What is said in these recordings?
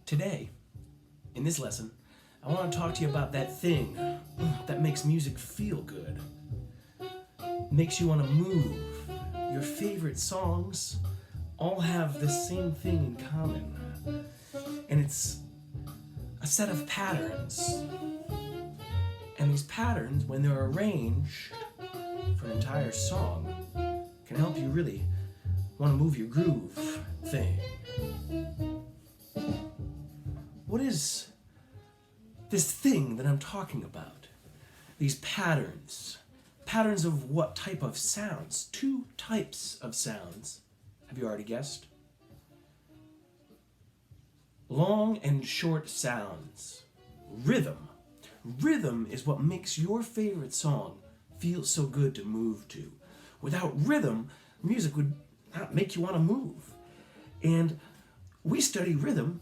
Today, in this lesson, I want to talk to you about that thing that makes music feel good, makes you want to move. Your favorite songs all have the same thing in common, and it's a set of patterns. And these patterns, when they're arranged for an entire song, can help you really want to move your groove thing. What is this thing that I'm talking about? These patterns. Patterns of what type of sounds? Two types of sounds. Have you already guessed? Long and short sounds. Rhythm. Rhythm is what makes your favorite song feel so good to move to. Without rhythm, music would not make you want to move. And we study rhythm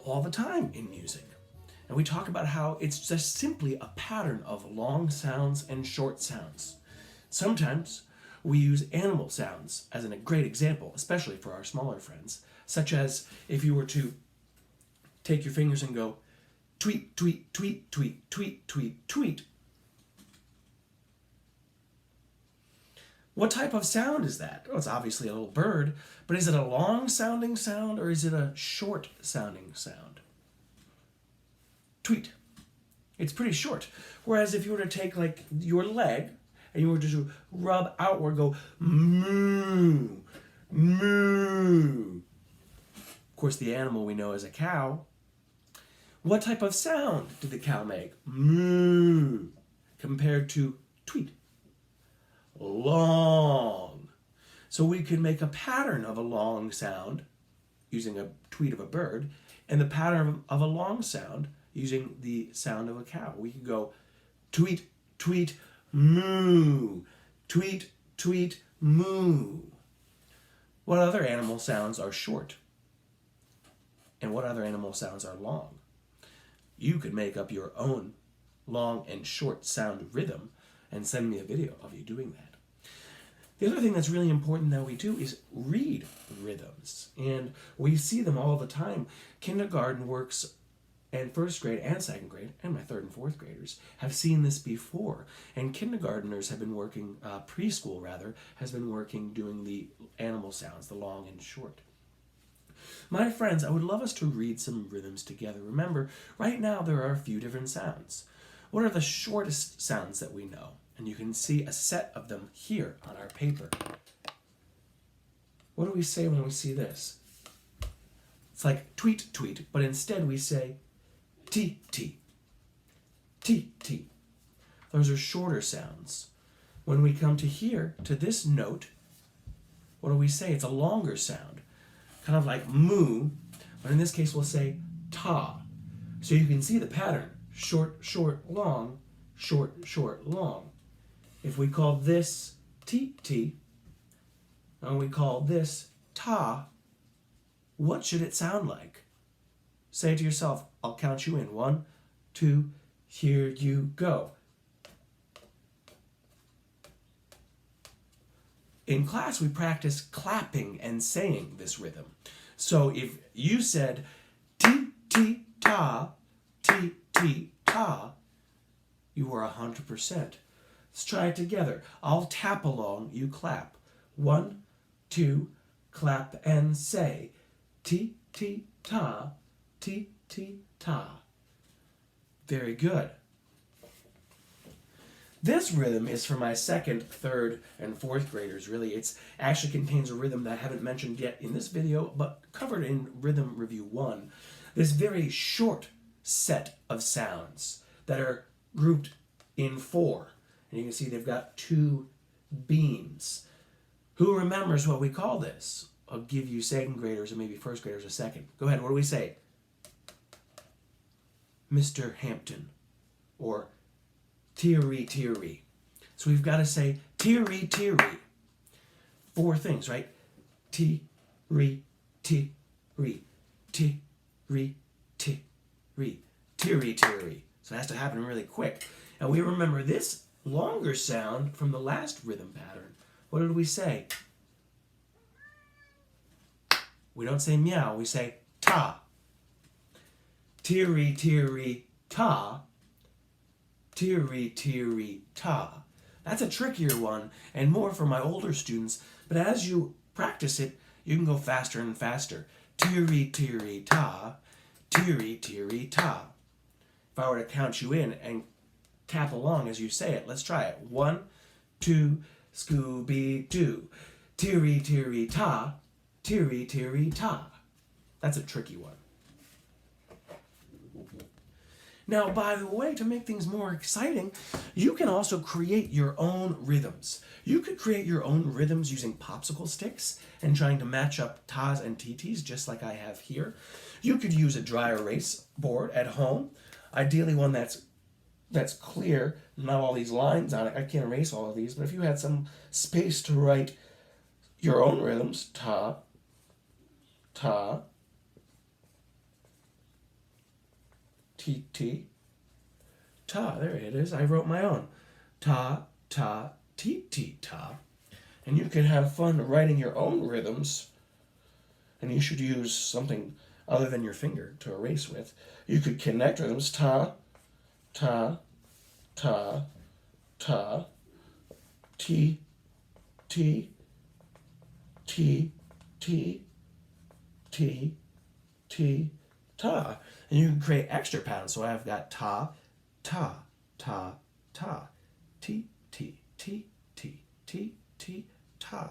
all the time in music. And we talk about how it's just simply a pattern of long sounds and short sounds. Sometimes we use animal sounds as a great example, especially for our smaller friends, such as if you were to take your fingers and go tweet, tweet, tweet, tweet, tweet, tweet, tweet. What type of sound is that? Oh, it's obviously a little bird, but is it a long sounding sound or is it a short sounding sound? Tweet. It's pretty short. Whereas if you were to take like your leg and you were to rub outward, go moo, moo. Of course, the animal we know is a cow. What type of sound did the cow make? Moo. Compared to tweet. Long. So we can make a pattern of a long sound using a tweet of a bird and the pattern of a long sound using the sound of a cow. We could go tweet, tweet, moo. Tweet, tweet, moo. What other animal sounds are short? And what other animal sounds are long? You could make up your own long and short sound rhythm and send me a video of you doing that. The other thing that's really important that we do is read rhythms. And we see them all the time. Kindergarten works and first grade and second grade, and my third and fourth graders, have seen this before. And kindergartners have been working, preschool rather, has been working doing the animal sounds, the long and short. My friends, I would love us to read some rhythms together. Remember, right now there are a few different sounds. What are the shortest sounds that we know? And you can see a set of them here on our paper. What do we say when we see this? It's like tweet, tweet, but instead we say T, T, T, T. Those are shorter sounds. When we come to here, to this note, what do we say? It's a longer sound, kind of like moo, but in this case we'll say ta. So you can see the pattern, short, short, long, short, short, long. If we call this T, T, and we call this ta, what should it sound like? Say to yourself, I'll count you in. 1, 2, here you go. In class, we practice clapping and saying this rhythm. So if you said T, T, ta, T, T, ta, you were 100%. Let's try it together. I'll tap along, you clap. 1, 2, clap and say. T, T, ta, T, T, ta. Very good. This rhythm is for my second, third, and fourth graders, really. It actually contains a rhythm that I haven't mentioned yet in this video, but covered in Rhythm Review 1. This very short set of sounds that are grouped in 4. And you can see they've got 2 beams. Who remembers what we call this? I'll give you second graders or maybe first graders a second. Go ahead, what do we say? Mr. Hampton, or teary, teary. So we've got to say teary, teary. 4 things, right? T-re, T-re, T-re, T-re, teary, teary. So it has to happen really quick. And we remember this longer sound from the last rhythm pattern. What did we say? We don't say meow, we say ta. Tiri, tiri, ta. Tiri, tiri, ta. That's a trickier one and more for my older students, but as you practice it, you can go faster and faster. Tiri, tiri, ta. Tiri, tiri, ta. If I were to count you in and tap along as you say it, let's try it. 1, 2, Scooby-Doo. Tiri, tiri, ta. Tiri, tiri, ta. That's a tricky one. Now, by the way, to make things more exciting, you can also create your own rhythms. You could create your own rhythms using popsicle sticks and trying to match up tas and titis just like I have here. You could use a dry erase board at home, ideally one that's clear, not all these lines on it. I can't erase all of these, but if you had some space to write your own rhythms, ta, ta, T, T, ta, there it is. I wrote my own. Ta, ta, T, T, ta. And you can have fun writing your own rhythms. And you should use something other than your finger to erase with. You could connect rhythms. Ta, ta, ta, ta, T, T, T, T, T, T, ta. And you can create extra patterns. So I've got ta, ta, ta, ta, T, T, T, T, T, T, ta.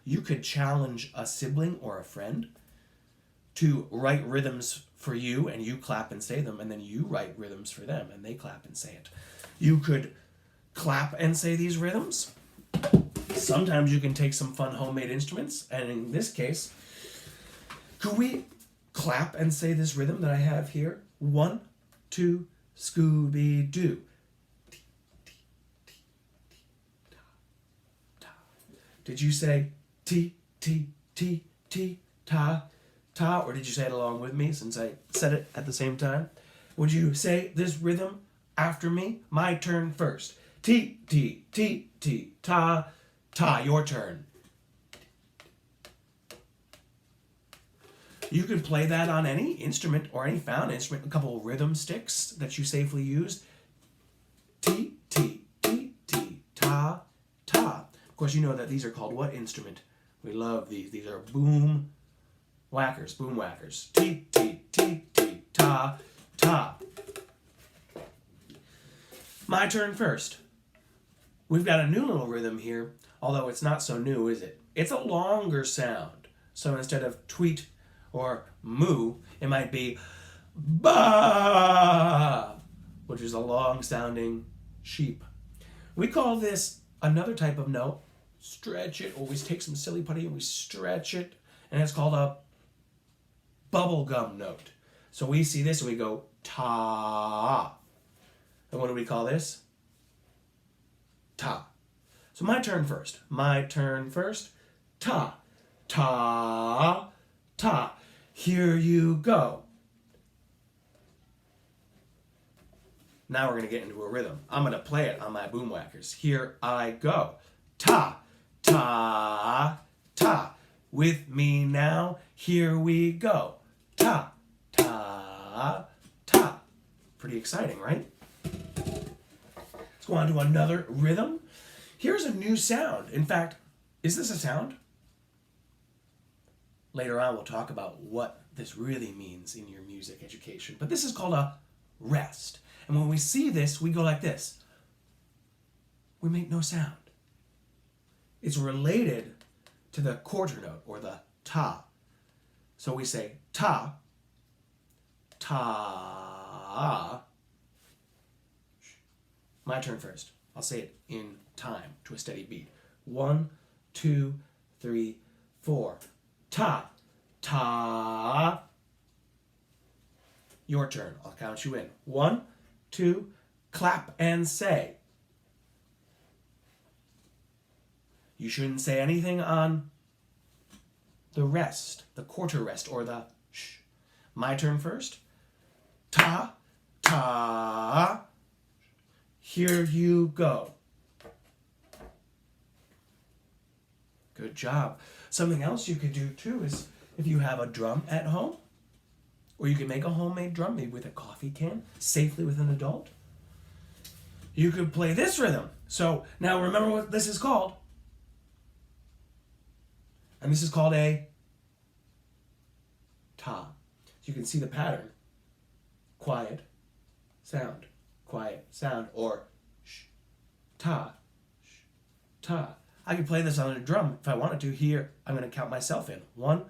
You could challenge a sibling or a friend to write rhythms for you, and you clap and say them, and then you write rhythms for them, and they clap and say it. You could clap and say these rhythms. Sometimes you can take some fun homemade instruments, and in this case, could we clap and say this rhythm that I have here? 1, 2, Scooby-Doo. Did you say T, T, T, T, ta, ta, or did you say it along with me since I said it at the same time? Would you say this rhythm after me? My turn first. T, T, T, T, ta, ta, your turn. You can play that on any instrument or any found instrument, a couple of rhythm sticks that you safely use. T, T, T, T, ta, ta. Of course, you know that these are called what instrument? We love these. These are boom whackers, boom whackers. T, T, T, T, ta, ta. My turn first. We've got a new little rhythm here, although it's not so new, is it? It's a longer sound. So instead of tweet or moo, it might be ba, which is a long sounding sheep. We call this another type of note. Stretch it. Always take some silly putty and we stretch it. And it's called a bubblegum note. So we see this and we go ta. And what do we call this? Ta. So my turn first. My turn first. Ta. Ta. Ta. Here you go. Now we're going to get into a rhythm. I'm going to play it on my boom whackers. Here I go. Ta. Ta. Ta. With me now. Here we go. Ta. Ta. Ta. Pretty exciting, right? Let's go on to another rhythm. Here's a new sound. In fact, is this a sound? Later on, we'll talk about what this really means in your music education. But this is called a rest. And when we see this, we go like this. We make no sound. It's related to the quarter note, or the ta. So we say ta, ta. My turn first. I'll say it in time to a steady beat. 1, 2, 3, 4. Ta, ta. Your turn. I'll count you in. 1, 2, clap and say. You shouldn't say anything on the rest, the quarter rest, or the sh. My turn first. Ta, ta. Here you go. Good job. Something else you could do too is if you have a drum at home, Or you can make a homemade drum, maybe with a coffee can, safely with an adult. You could play this rhythm. So now remember what this is called. And this is called a ta. You can see the pattern. Quiet, sound, quiet, sound, or sh, ta, sh, ta. I can play this on a drum if I wanted to. Here, I'm going to count myself in. 1,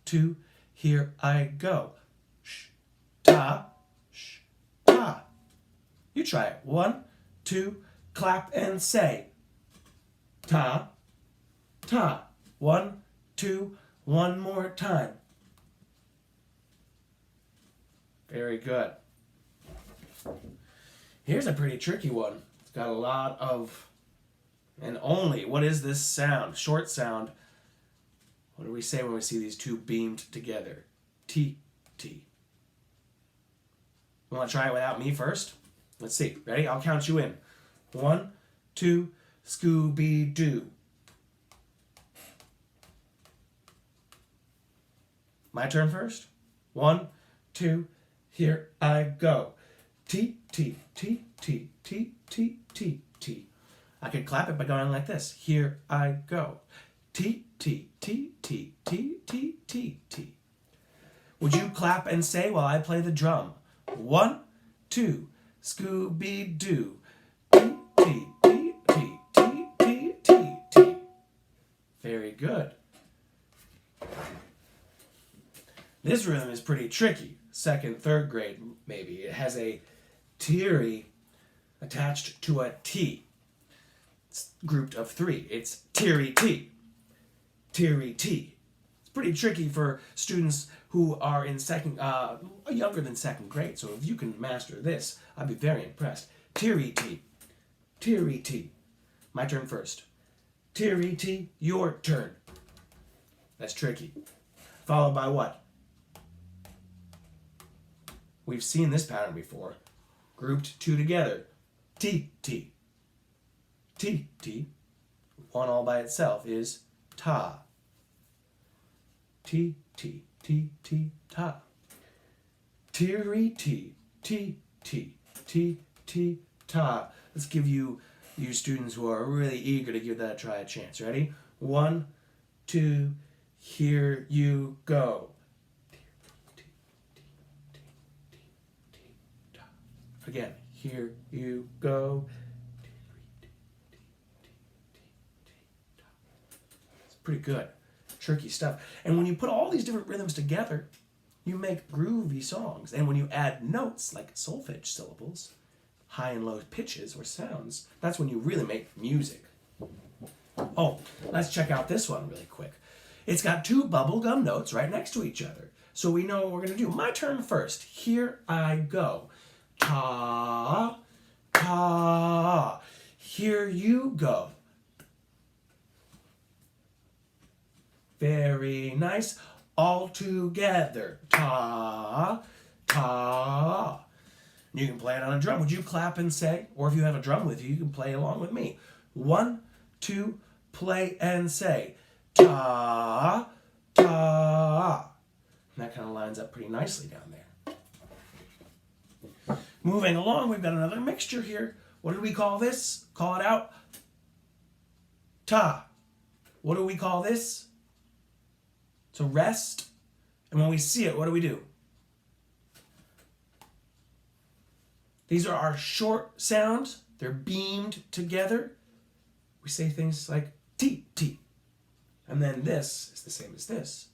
2, here I go. Sh, ta, sh, ta. You try it. 1, 2, clap and say. Ta, ta. 1, 2, one more time. Very good. Here's a pretty tricky one. It's got a lot of, and only, what is this sound? Short sound. What do we say when we see these two beamed together? T, T. You want to try it without me first? Let's see. Ready? I'll count you in. 1, 2, Scooby-Doo. My turn first. 1, 2, here I go. T, T, T, T, T, T, T, T. I could clap it by going like this. Here I go. T, T, T, T, T, T, T, T. Would you clap and say while I play the drum? 1, 2, Scooby-Doo. T, T, T, T, T, T, T, T. Very good. This rhythm is pretty tricky. 2nd, 3rd grade, maybe. It has a teary attached to a T. It's grouped of 3. It's teary T. Teary T. It's pretty tricky for students who are in younger than 2nd grade. So if you can master this, I'd be very impressed. Teary T. Teary T. My turn first. Teary T, your turn. That's tricky. Followed by what? We've seen this pattern before. Grouped 2 together. T, T. T, T. One all by itself is ta. T, T, T, T, ta. Teary T, T, T, T, T, ta. Let's give you students who are really eager to give that a try a chance. Ready? 1, 2, here you go. Again, here you go. It's pretty good. Tricky stuff. And when you put all these different rhythms together, you make groovy songs. And when you add notes, like solfege syllables, high and low pitches or sounds, that's when you really make music. Oh, let's check out this one really quick. It's got 2 bubblegum notes right next to each other. So we know what we're going to do. My turn first. Here I go. Ta, ta, here you go. Very nice. All together. Ta, ta. You can play it on a drum. Would you clap and say? Or if you have a drum with you, you can play along with me. 1, 2, play and say. Ta, ta. And that kind of lines up pretty nicely down there. Moving along, we've got another mixture here. What do we call this? Call it out. Ta. What do we call this? It's a rest. And when we see it, what do? These are our short sounds. They're beamed together. We say things like T, T. And then this is the same as this.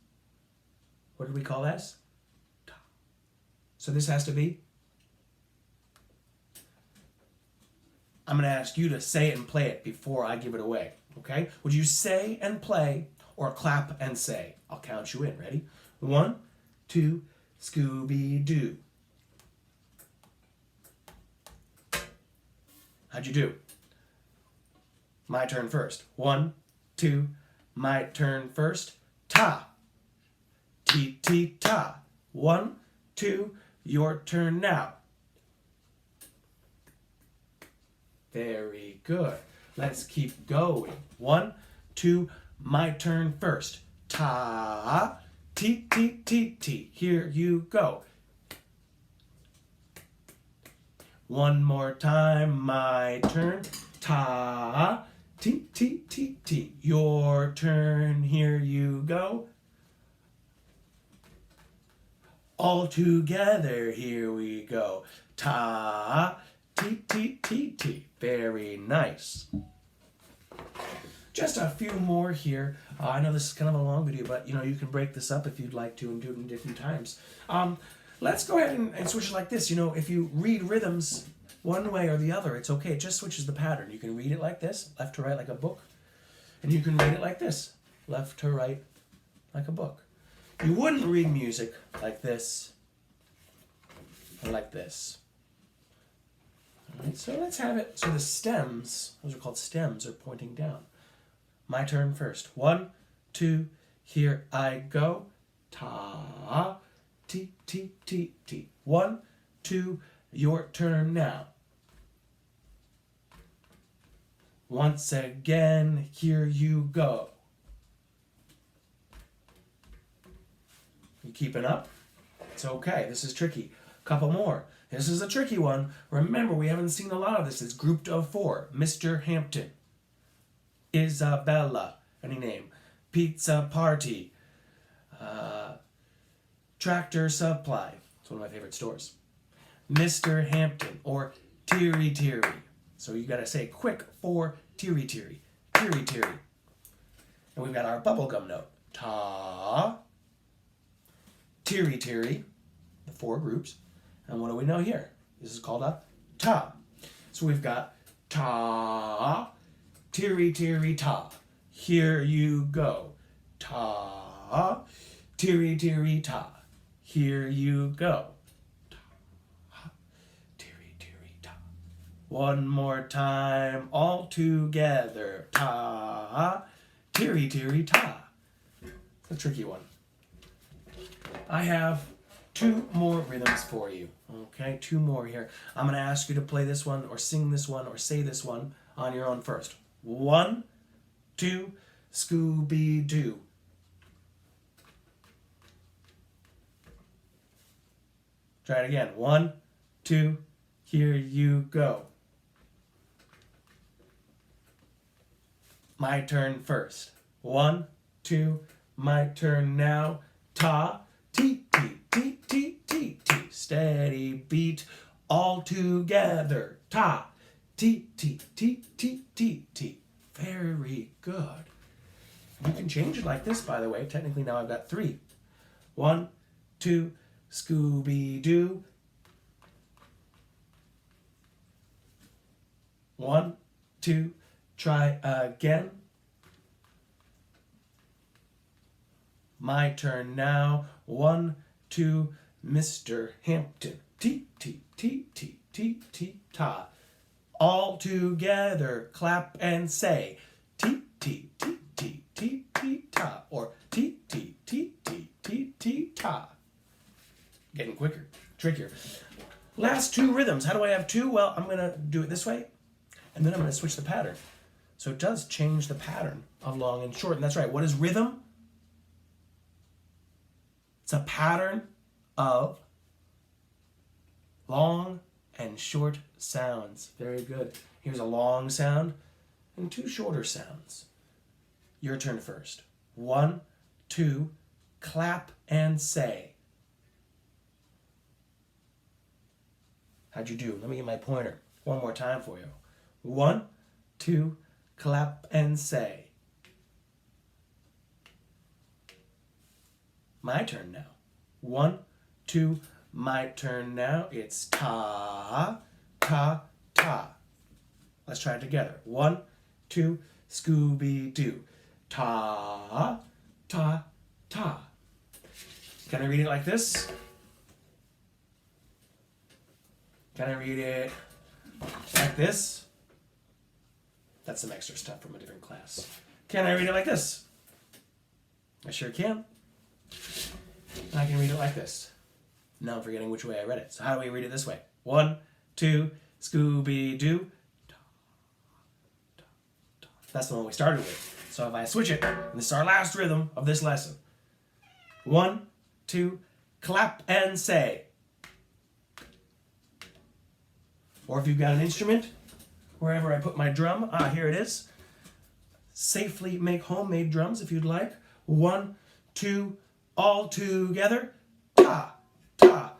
What do we call this? Ta. So this has to be. I'm going to ask you to say it and play it before I give it away. Okay? Would you say and play or clap and say? I'll count you in. Ready? 1, 2, Scooby-Doo. How'd you do? My turn first. 1, 2, my turn first. Ta. T, T, ta. 1, 2, your turn now. Very good. Let's keep going. 1, 2, my turn first. Ta, T, T, T, T. Here you go. One more time, my turn. Ta, ti, ti, ti, ti. Your turn, here you go. All together, here we go. Ta, ti, ti, ti, ti. Very nice. Just a few more here. I know this is kind of a long video, but you can break this up if you'd like to and do it in different times. Let's go ahead and switch it like this. If you read rhythms one way or the other, it's okay. It just switches the pattern. You can read it like this, left to right like a book. And you can read it like this, left to right like a book. You wouldn't read music like this or like this. All right, so let's have it. So the stems, those are called stems, are pointing down. My turn first. 1, 2, here I go. Ta, ti, ti, ti, ti. 1, 2, your turn now. Once again, here you go. You keeping up? It's okay. This is tricky. Couple more. This is a tricky one. Remember, we haven't seen a lot of this. It's grouped of 4. Mr. Hampton. Isabella. Any name. Pizza Party. Tractor Supply. It's one of my favorite stores. Mr. Hampton or Teary Teary. So you gotta say quick for Teary Teary. Teary Teary. And we've got our bubblegum note. Ta. Teary Teary. The 4 groups. And what do we know here? This is called a ta. So we've got ta. Teary Teary ta. Here you go. Ta. Teary Teary ta. Here you go. Ta. Teary Teary ta. One more time, all together. Ta. Teary Teary ta. It's a tricky one. I have 2 more rhythms for you. Okay, 2 more here. I'm going to ask you to play this one or sing this one or say this one on your own first. 1, 2, Scooby-Doo. Try it again. 1, 2, here you go. My turn first. 1, 2, my turn now. Ta, ti, ti, ti, ti, ti, ti. Steady beat all together. Ta, ti, ti, ti, ti, ti, ti. Very good. You can change it like this, by the way. Technically now I've got 3. 1, 2, Scooby-Doo. 1, 2, try again. My turn now. 1, 2, Mr. Hampton. Ti, ti, ti, ti, ti, ti, ta. All together, clap and say, ti, ti, ti, ti, ti, ti, ta. Or ti, ti, ti, ti, ti, ti, ta. Getting quicker, trickier. Last 2 rhythms. How do I have 2? Well, I'm going to do it this way, and then I'm going to switch the pattern. So it does change the pattern of long and short. And that's right. What is rhythm? It's a pattern of long and short sounds. Very good. Here's a long sound and 2 shorter sounds. Your turn first. 1, 2, clap and say. How'd you do? Let me get my pointer. One more time for you. 1, 2, clap and say. My turn now. 1, 2, my turn now. It's ta, ta, ta. Let's try it together. 1, 2, Scooby-Doo. Ta, ta, ta. Can I read it like this? Can I read it like this? That's some extra stuff from a different class. Can I read it like this? I sure can. And I can read it like this. Now I'm forgetting which way I read it. So how do we read it this way? 1, 2, Scooby-Doo. That's the one we started with. So if I switch it, and this is our last rhythm of this lesson. 1, 2, clap and say. Or if you've got an instrument, wherever I put my drum, here it is. Safely make homemade drums if you'd like. 1, 2, all together. Ta, ta,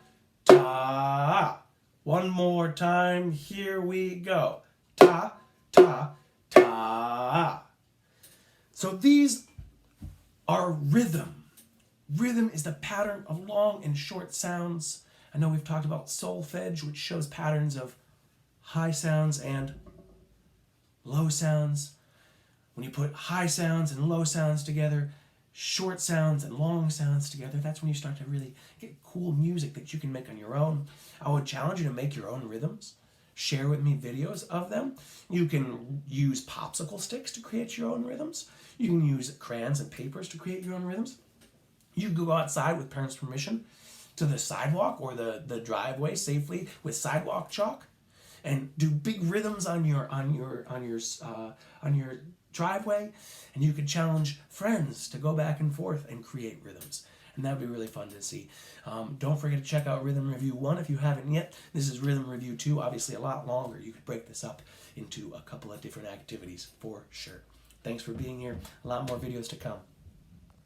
ta. One more time, here we go. Ta, ta, ta. So these are rhythm. Rhythm is the pattern of long and short sounds. I know we've talked about solfege, which shows patterns of high sounds and low sounds. When you put high sounds and low sounds together, short sounds and long sounds together, that's when you start to really get cool music that you can make on your own. I would challenge you to make your own rhythms. Share with me videos of them. You can use popsicle sticks to create your own rhythms. You can use crayons and papers to create your own rhythms. You can go outside with parents' permission to the sidewalk or the driveway safely with sidewalk chalk and do big rhythms on your driveway, and you could challenge friends to go back and forth and create rhythms, and that would be really fun to see. Don't forget to check out Rhythm Review 1 if you haven't yet. This is Rhythm Review 2, obviously a lot longer. You could break this up into a couple of different activities for sure. Thanks for being here. A lot more videos to come.